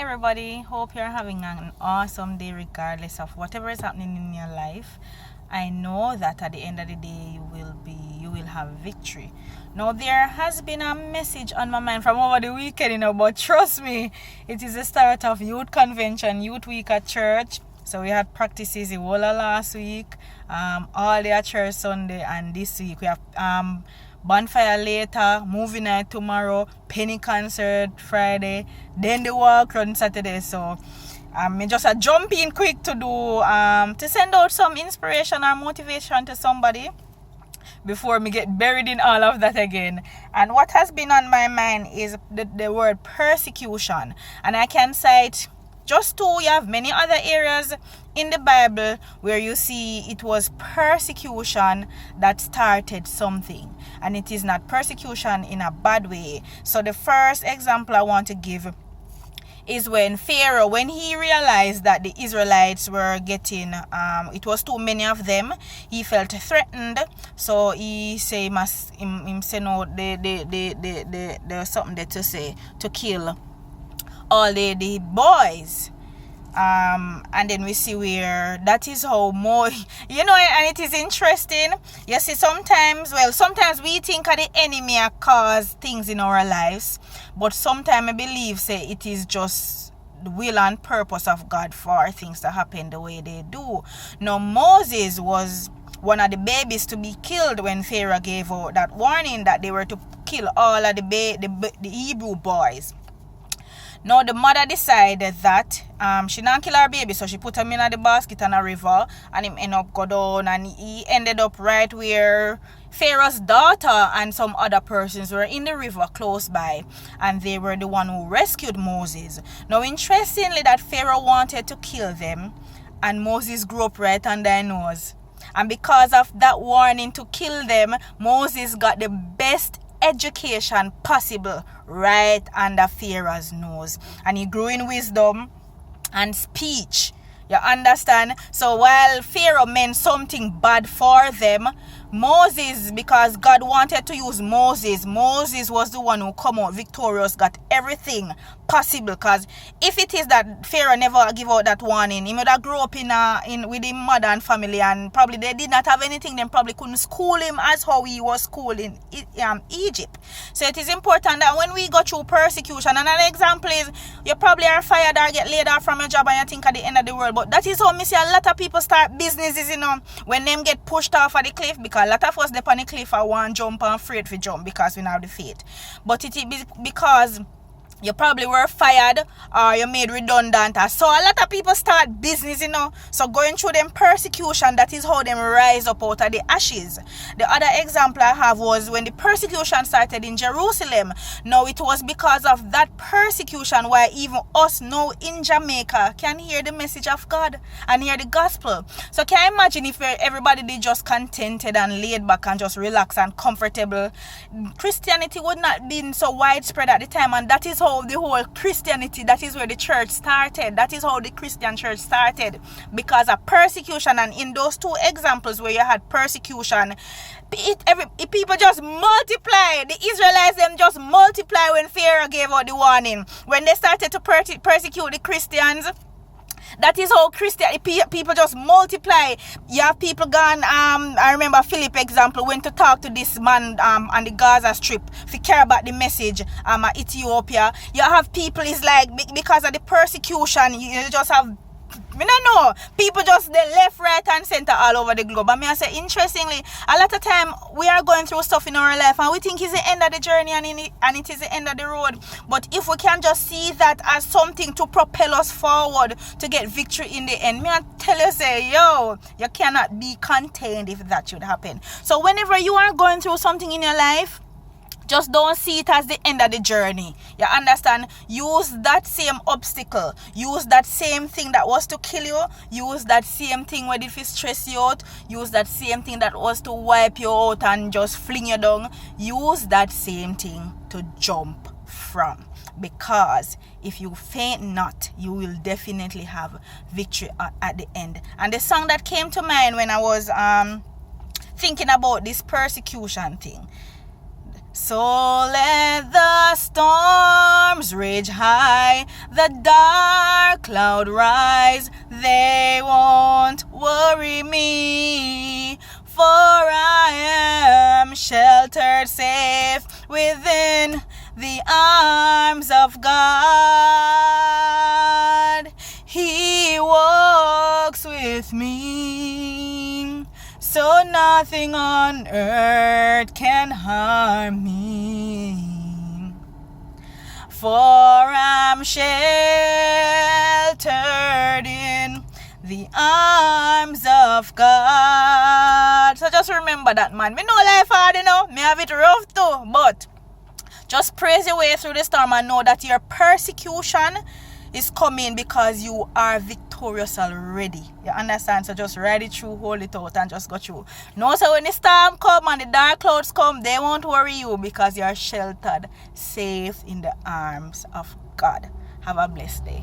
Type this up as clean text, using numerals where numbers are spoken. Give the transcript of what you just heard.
everybody, hope you're having an awesome day regardless of whatever is happening in your life. I know that at the end of the day you will have victory. Now there has been a message on my mind from over the weekend, but trust me, it is the start of youth convention, youth week at church. So we had practices the whole of last week, all day at church Sunday, and this week we have bonfire later, movie night tomorrow, penny concert Friday, then the walk run Saturday. So me just jump in quick to do to send out some inspiration or motivation to somebody before me get buried in all of that again. And what has been on my mind is the word persecution, and I can cite just two. You have many other areas in the Bible where you see it was persecution that started something, and it is not persecution in a bad way. So the first example I want to give is when Pharaoh, when he realized that the Israelites were getting, it was too many of them, he felt threatened. So he say him say no, there's something there to say to kill all the boys. And then we see where that is how more, and it is interesting. You see, sometimes we think of the enemy cause things in our lives, but sometimes I believe say it is just the will and purpose of God for things to happen the way they do. Now Moses was one of the babies to be killed when Pharaoh gave out that warning that they were to kill all of the Hebrew boys. Now the mother decided that she didn't kill her baby, so she put him in the basket in a river, and him end up go down, and he ended up right where Pharaoh's daughter and some other persons were in the river close by, and they were the one who rescued Moses. Now interestingly, that Pharaoh wanted to kill them, and Moses grew up right on their nose, and because of that warning to kill them, Moses got the best education possible right under Pharaoh's nose, and he grew in wisdom and speech. You understand? So while Pharaoh meant something bad for them, Moses, because God wanted to use Moses was the one who come out victorious, got everything possible. Because if it is that Pharaoh never give out that warning, he would have grew up in with his mother and family, and probably they did not have anything. They probably couldn't school him as how he was schooled in Egypt. So it is important that when we go through persecution, and an example is you probably are fired or get laid off from your job and you think at the end of the world. But that is how me see a lot of people start businesses, when them get pushed off of the cliff, because a lot of us dep on the cliff I want jump and afraid to jump because we don't have the faith. But it is because you probably were fired or you made redundant. So a lot of people start business, So going through them persecution, that is how them rise up out of the ashes. The other example I have was when the persecution started in Jerusalem. Now it was because of that persecution why even us now in Jamaica can hear the message of God and hear the gospel. So can you imagine if everybody did just contented and laid back and just relaxed and comfortable? Christianity would not been so widespread at the time, and that is how the whole Christianity, that is where the church started. That is how the Christian church started, because of persecution. And in those two examples where you had persecution, people just multiply. The Israelites them just multiply when Pharaoh gave out the warning. When they started to persecute the Christians, that is how people just multiply. You have people gone. I remember Philip example went to talk to this man on the Gaza Strip to care about the message at Ethiopia. You have people is like because of the persecution, you just have. I don't know. People just they left, right, and center all over the globe. I say, interestingly, a lot of time we are going through stuff in our life and we think it's the end of the journey and it is the end of the road. But if we can just see that as something to propel us forward to get victory in the end, me I tell you, say, you cannot be contained if that should happen. So whenever you are going through something in your life, just don't see it as the end of the journey. You understand? Use that same obstacle. Use that same thing that was to kill you. Use that same thing where if it stress you out. Use that same thing that was to wipe you out and just fling you down. Use that same thing to jump from. Because if you faint not, you will definitely have victory at the end. And the song that came to mind when I was thinking about this persecution thing, So let the storms rage high, the dark cloud rise, they won't worry me, for I am sheltered safe within the arms of God. He walks with me, so nothing on earth can harm me. For I'm sheltered in the arms of God. So just remember that, man. Me know life hard, me have it rough too, but just praise your way through the storm and know that your persecution is coming because you are victorious already. You understand? So just ride it through, hold it out, and just go through. No, so when the storm come and the dark clouds come, they won't worry you because you are sheltered, safe in the arms of God. Have a blessed day.